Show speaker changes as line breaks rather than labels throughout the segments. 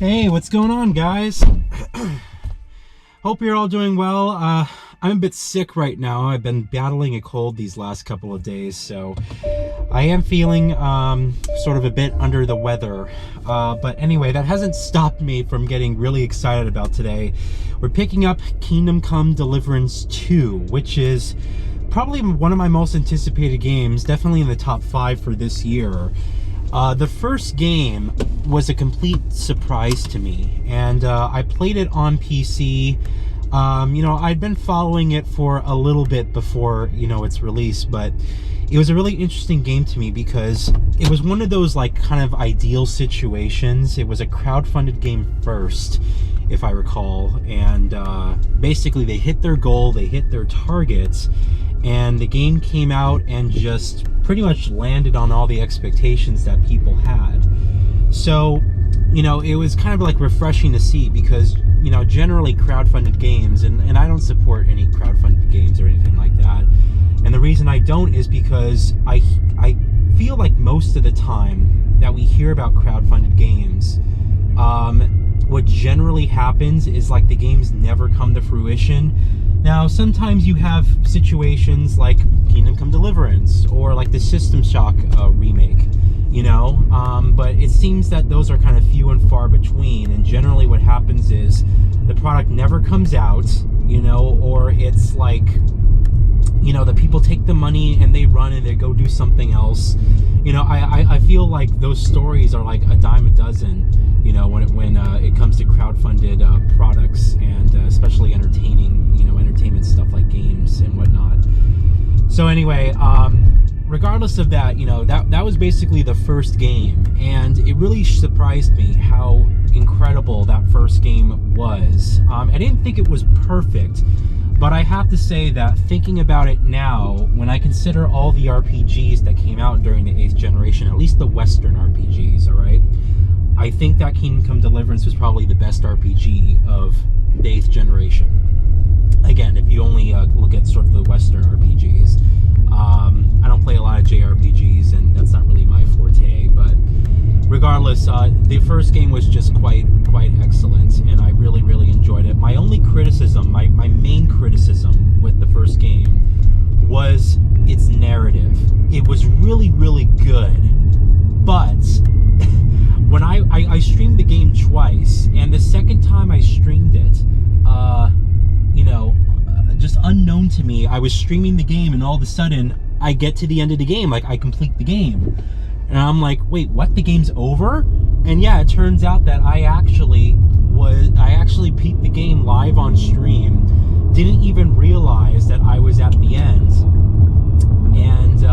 Hey, what's going on, guys? Hope you're all doing well. I'm a bit sick right now. I've been battling a cold these last couple of days, so I am feeling sort of a bit under the weather. But anyway, that hasn't stopped me from getting really excited about today. We're picking up Kingdom Come Deliverance 2, which is probably one of my most anticipated games, definitely in the top 5 for this year. The first game was a complete surprise to me, and I played it on PC. You know, I'd been following it for a little bit before, you know, its release, but it was a really interesting game to me because it was one of those like kind of ideal situations. It was a crowdfunded game first, if I recall, and basically they hit their goal, they hit their targets, and the game came out and just pretty much landed on all the expectations that people had. So, you know, it was kind of like refreshing to see because, you know, generally crowdfunded games, and I don't support any crowdfunded games or anything like that. And the reason I don't is because I feel like most of the time that we hear about crowdfunded games, what generally happens is like the games never come to fruition. Now, sometimes you have situations like Kingdom Come Deliverance or like the System Shock remake, you know, but it seems that those are kind of few and far between, and generally what happens is the product never comes out, you know, or it's like, you know, the people take the money and they run and they go do something else. You know, I feel like those stories are like a dime a dozen, you know, when it comes to crowdfunded products, and especially entertaining, you know, entertainment stuff like games and whatnot. So anyway, regardless of that, you know, that was basically the first game, and it really surprised me how incredible that first game was. I didn't think it was perfect, but I have to say that thinking about it now, when I consider all the RPGs that came out during the 8th generation, at least the Western RPGs, all right, I think that Kingdom Come Deliverance was probably the best RPG of the 8th generation. Again, if you only look at sort of the Western RPGs. I don't play a lot of JRPGs, and that's not really my forte, but regardless, the first game was just quite excellent, and I really enjoyed it. My only criticism, my main criticism with the first game was its narrative. It was really good, but when I streamed the game twice, and the second time I streamed it, you know, just unknown to me, I was streaming the game, and all of a sudden I get to the end of the game, like I complete the game, and I'm like, wait, what, the game's over? And yeah, it turns out that I actually beat the game live on stream, didn't even realize that I was at the end, and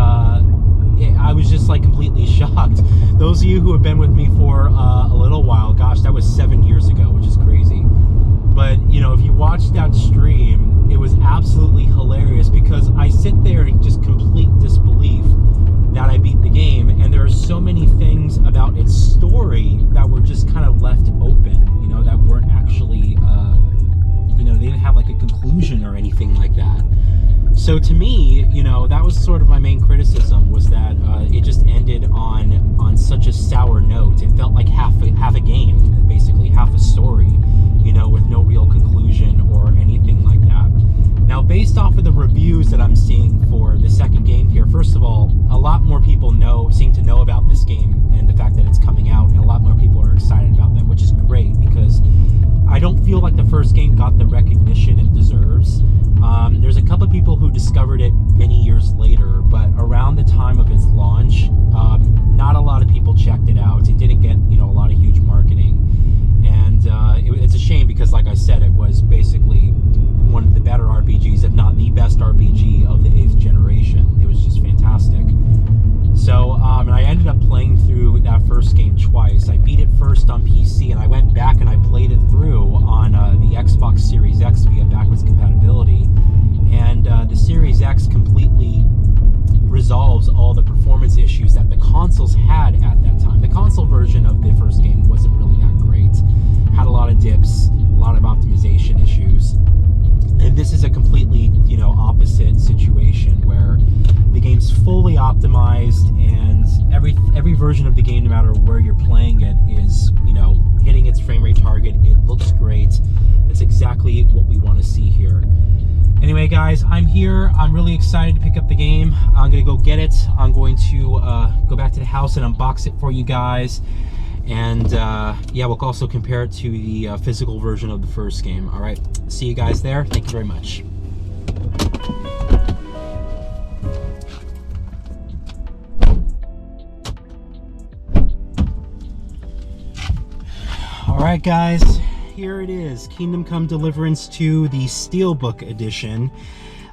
I was just like completely shocked. Those of you who have been with me for a little while, gosh, that was 7 years ago, which is crazy. But, you know, if you watch that stream, it was absolutely hilarious because I sit there in just complete disbelief that I beat the game, and there are so many things about its story that were just kind of left open, you know, that weren't actually, you know, they didn't have like a conclusion or anything like that. So to me, you know, that was sort of my main criticism, was that it just ended on such a sour note. It felt like half a game, basically half a story, you know, with no real conclusion or anything like that. Now, based off of the reviews that I'm seeing for the second game here, first of all, a lot more people seem to know about this game and the fact that it's coming out, and a lot more people are excited about that, which is great because I don't feel like the first game got the recognition it deserves. There's a couple of people who discovered it many years later, but around the time of its launch, not a lot of people checked it out. It didn't get, you know, a lot of huge marketing, and it's a shame because, like I said, it was basically one of the better RPGs, if not the best RPG of the 8th generation. It was just fantastic. So, and I ended up playing through that first game twice. I beat it first on PC, and I went back and I played it through on the Xbox Series X via backwards compatibility. And the Series X completely resolves all the performance issues that the consoles had at that time. The console version of the first game wasn't really that great. Had a lot of dips, a lot of optimization issues. And this is a completely, you know, opposite situation where the game's fully optimized, and every version of the game, no matter where you're playing it, is, you know, hitting its frame rate target. It looks great. That's exactly what we want to see here. Anyway, guys, I'm here. I'm really excited to pick up the game. I'm gonna go get it. I'm going to go back to the house and unbox it for you guys. And yeah, we'll also compare it to the physical version of the first game. All right, see you guys there. Thank you very much. All right, guys, here it is, Kingdom Come Deliverance 2, the Steelbook Edition.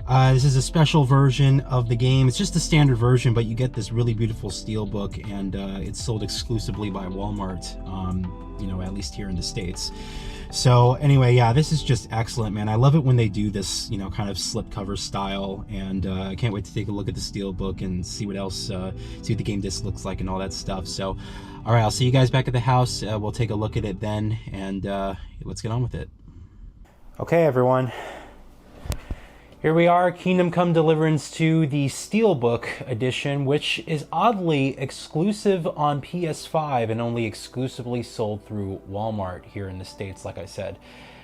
This is a special version of the game. It's just the standard version, but you get this really beautiful steelbook, and it's sold exclusively by Walmart, you know, at least here in the States. So anyway, yeah, this is just excellent, man. I love it when they do this, you know, kind of slipcover style, and I can't wait to take a look at the steelbook and see what else, see what the game disc looks like and all that stuff. So, all right, I'll see you guys back at the house. We'll take a look at it then, and let's get on with it. Okay, everyone. Here we are, Kingdom Come Deliverance 2, the Steelbook Edition, which is oddly exclusive on PS5 and only exclusively sold through Walmart here in the States, like I said.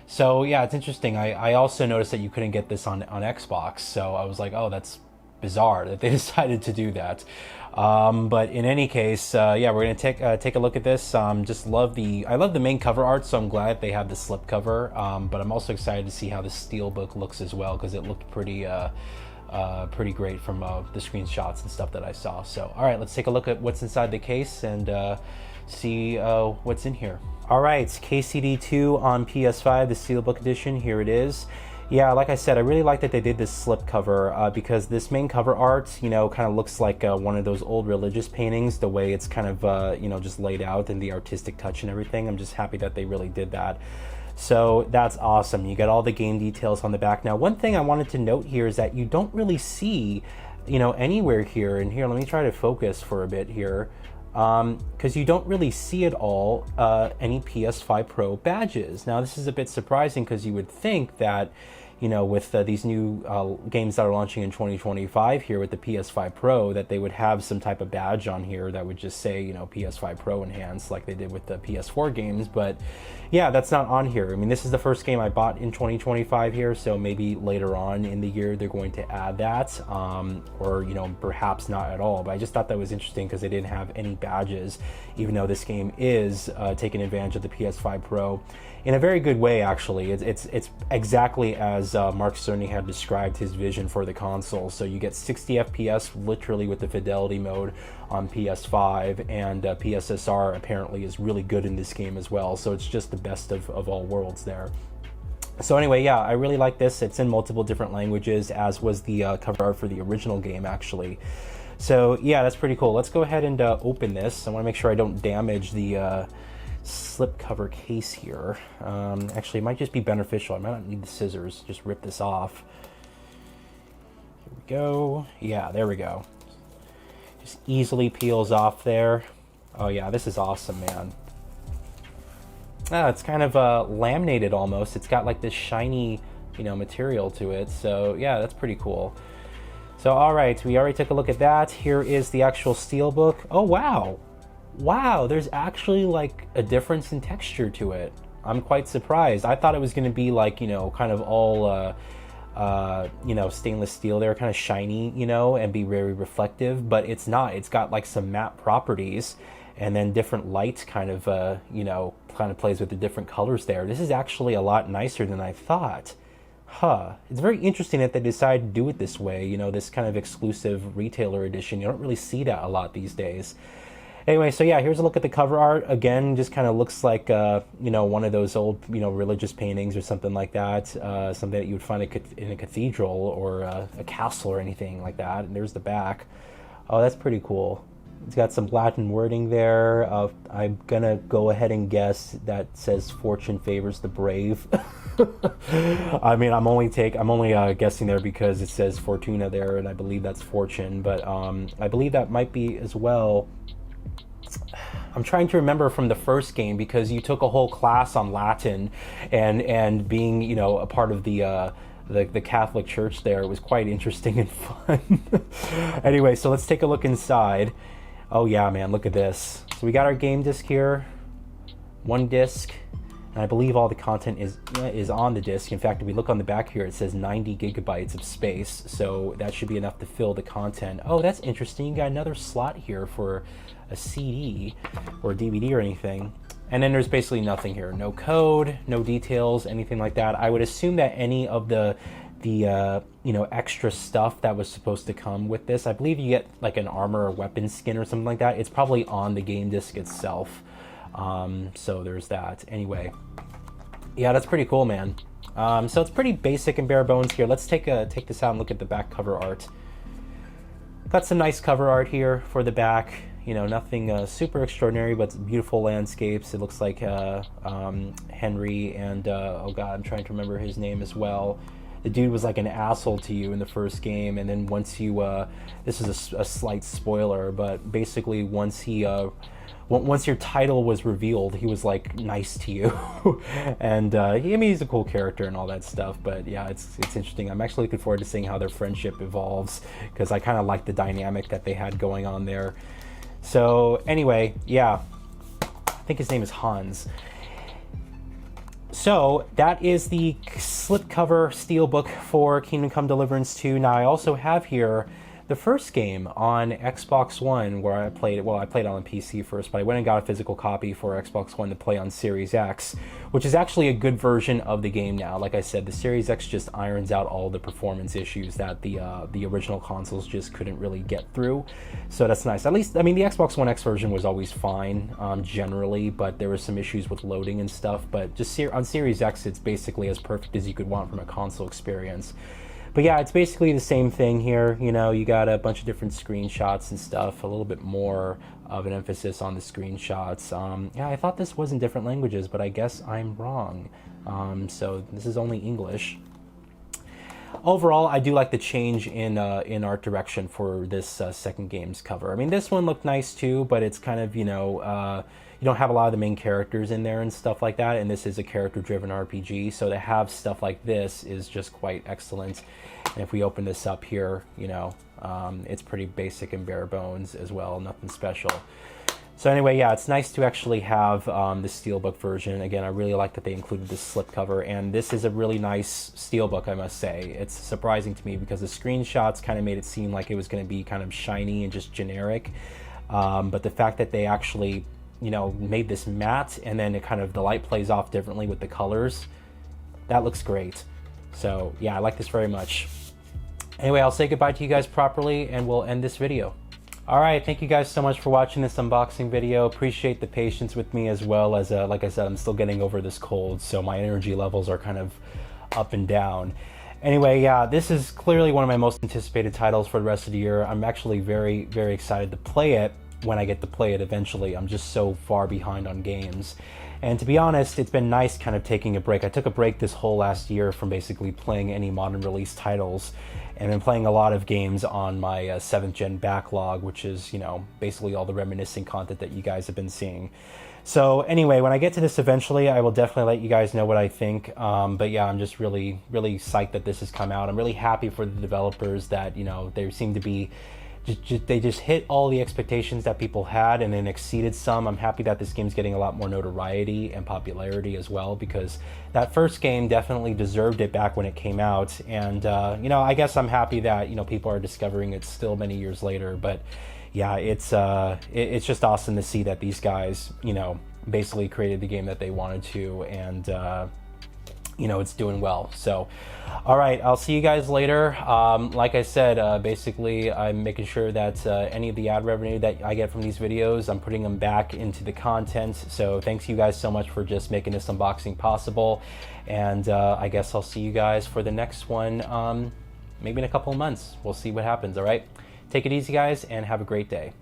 So yeah, it's interesting. I also noticed that you couldn't get this on Xbox, so I was like, oh, that's bizarre that they decided to do that. But in any case, yeah, we're gonna take a look at this. I love the main cover art, so I'm glad they have the slip cover. But I'm also excited to see how the steelbook looks as well, because it looked pretty pretty great from the screenshots and stuff that I saw. So all right, let's take a look at what's inside the case and see what's in here. All right, KCD2 on PS5, the Steelbook Edition. Here it is. Yeah, like I said, I really like that they did this slip cover because this main cover art, you know, kind of looks like one of those old religious paintings, the way it's kind of, you know, just laid out and the artistic touch and everything. I'm just happy that they really did that. So that's awesome. You got all the game details on the back. Now, one thing I wanted to note here is that you don't really see, you know, anywhere here. And here, let me try to focus for a bit here. Because you don't really see at all any PS5 Pro badges. Now, this is a bit surprising because you would think that, you know, with these new games that are launching in 2025 here with the PS5 Pro, that they would have some type of badge on here that would just say, you know, PS5 Pro Enhanced like they did with the PS4 games. But yeah, that's not on here. I mean, this is the first game I bought in 2025 here, so maybe later on in the year they're going to add that, or, you know, perhaps not at all. But I just thought that was interesting because they didn't have any badges, even though this game is taking advantage of the PS5 Pro in a very good way, actually. It's exactly as Mark Cerny had described his vision for the console. So you get 60 FPS literally with the fidelity mode on PS5, and PSSR apparently is really good in this game as well. So it's just the best of all worlds there. So anyway, yeah, I really like this. It's in multiple different languages, as was the cover art for the original game, actually. So yeah, that's pretty cool. Let's go ahead and open this. I want to make sure I don't damage the slipcover case here. Actually, it might just be beneficial. I might not need the scissors. Just rip this off. Here we go. Yeah, there we go. Just easily peels off there. Oh yeah, this is awesome, man. It's kind of laminated almost. It's got like this shiny, you know, material to it. So yeah, that's pretty cool. So all right, we already took a look at that. Here is the actual steelbook. Oh wow. Wow, there's actually like a difference in texture to it. I'm quite surprised. I thought it was going to be like, you know, kind of all, you know, stainless steel there, kind of shiny, you know, and be very reflective, but it's not. It's got like some matte properties, and then different light kind of, you know, kind of plays with the different colors there. This is actually a lot nicer than I thought. It's very interesting that they decided to do it this way, you know, this kind of exclusive retailer edition. You don't really see that a lot these days. Anyway, so yeah, here's a look at the cover art. Again, just kind of looks like, you know, one of those old, you know, religious paintings or something like that. Something that you would find in a cathedral or a castle or anything like that. And there's the back. Oh, that's pretty cool. It's got some Latin wording there. I'm gonna go ahead and guess that says "Fortune favors the brave." I mean, I'm only guessing there because it says Fortuna there, and I believe that's fortune. But I believe that might be as well. I'm trying to remember from the first game, because you took a whole class on Latin, and being, you know, a part of the Catholic Church there, it was quite interesting and fun. Anyway, so let's take a look inside. Oh yeah, man, look at this. So we got our game disc here, one disc, and I believe all the content is on the disc. In fact, if we look on the back here, it says 90 gigabytes of space, so that should be enough to fill the content. Oh, that's interesting. You got another slot here for a CD or a DVD or anything. And then there's basically nothing here. No code, no details, anything like that. I would assume that any of the you know, extra stuff that was supposed to come with this, I believe you get like an armor or weapon skin or something like that. It's probably on the game disc itself. So there's that. Anyway, yeah, that's pretty cool, man. So it's pretty basic and bare bones here. Let's take this out and look at the back cover art. Got some nice cover art here for the back. You know, nothing super extraordinary, but beautiful landscapes. It looks like Henry and oh god, I'm trying to remember his name as well. The dude was like an asshole to you in the first game, and then once you this is a slight spoiler, but basically once he once your title was revealed, he was like nice to you. And I mean, he's a cool character and all that stuff, but yeah, it's interesting. I'm actually looking forward to seeing how their friendship evolves, because I kind of like the dynamic that they had going on there. So anyway, yeah, I think his name is Hans. So that is the slipcover steelbook for Kingdom Come Deliverance 2. Now I also have here the first game on Xbox One, where I played it. Well, I played it on PC first, but I went and got a physical copy for Xbox One to play on Series X, which is actually a good version of the game now. Like I said, the Series X just irons out all the performance issues that the original consoles just couldn't really get through. So that's nice. At least, I mean, the Xbox One X version was always fine generally, but there were some issues with loading and stuff. But just on Series X, it's basically as perfect as you could want from a console experience. But yeah, it's basically the same thing here. You know, you got a bunch of different screenshots and stuff, a little bit more of an emphasis on the screenshots. Yeah, I thought this was in different languages, but I guess I'm wrong. So this is only English. Overall, I do like the change in art direction for this second game's cover. I mean, this one looked nice too, but it's kind of, you know, you don't have a lot of the main characters in there and stuff like that, and this is a character-driven RPG, so to have stuff like this is just quite excellent. And if we open this up here, you know, it's pretty basic and bare bones as well, nothing special. So anyway, yeah, it's nice to actually have the steelbook version. Again, I really like that they included this slipcover, and this is a really nice steelbook, I must say. It's surprising to me because the screenshots kind of made it seem like it was going to be kind of shiny and just generic, but the fact that they actually, you know, made this matte, and then it kind of, the light plays off differently with the colors, that looks great. So yeah, I like this very much. Anyway, I'll say goodbye to you guys properly, and we'll end this video. All right, thank you guys so much for watching this unboxing video. Appreciate the patience with me, as well as, like I said, I'm still getting over this cold, so my energy levels are kind of up and down. Anyway, yeah, this is clearly one of my most anticipated titles for the rest of the year. I'm actually very, very excited to play it when I get to play it eventually. I'm just so far behind on games. And to be honest, it's been nice kind of taking a break. I took a break this whole last year from basically playing any modern release titles, and been playing a lot of games on my 7th gen backlog, which is, you know, basically all the reminiscing content that you guys have been seeing. So anyway, when I get to this eventually, I will definitely let you guys know what I think. But yeah, I'm just really, really psyched that this has come out. I'm really happy for the developers that, you know, they seem to be, they just hit all the expectations that people had and then exceeded some. I'm happy that this game's getting a lot more notoriety and popularity as well, because that first game definitely deserved it back when it came out. And, you know, I guess I'm happy that, you know, people are discovering it still many years later. But yeah, it's just awesome to see that these guys, you know, basically created the game that they wanted to, and, you know, it's doing well. So, all right, I'll see you guys later. Like I said, basically, I'm making sure that any of the ad revenue that I get from these videos, I'm putting them back into the content. So thanks you guys so much for just making this unboxing possible. And I guess I'll see you guys for the next one, maybe in a couple of months. We'll see what happens, all right? Take it easy, guys, and have a great day.